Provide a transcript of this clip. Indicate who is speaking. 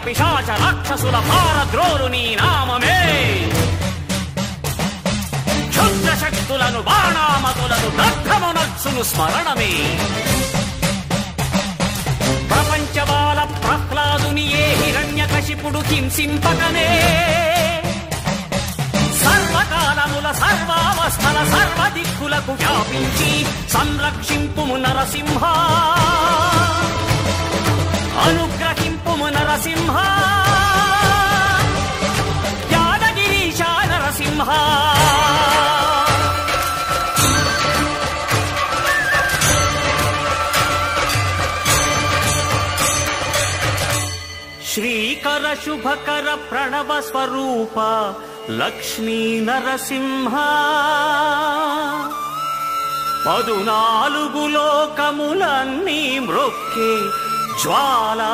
Speaker 1: పిశాచ రాక్షసుల పారద్రోలు నీ నామమే. క్షుద్ర శక్తులను బాణామతులను దగ్ధమునర్చును స్మరణమే. ప్రపంచబాల ప్రహ్లాదుని ఏ హిరణ్యకశిపుడు హింసింపకనే. సర్వకాలముల సర్వావస్థల సర్వదిక్కులకు వ్యాపించి సంరక్షింపుము నరసింహ, అనుగ్రహింపుము నరసింహ, యాదగిరీశ నరసింహ. శ్రీకర శుభకర ప్రణవ స్వరూప లక్ష్మీ నరసింహ. 14 లోకములన్నీ మ్రొక్కే జ్వాల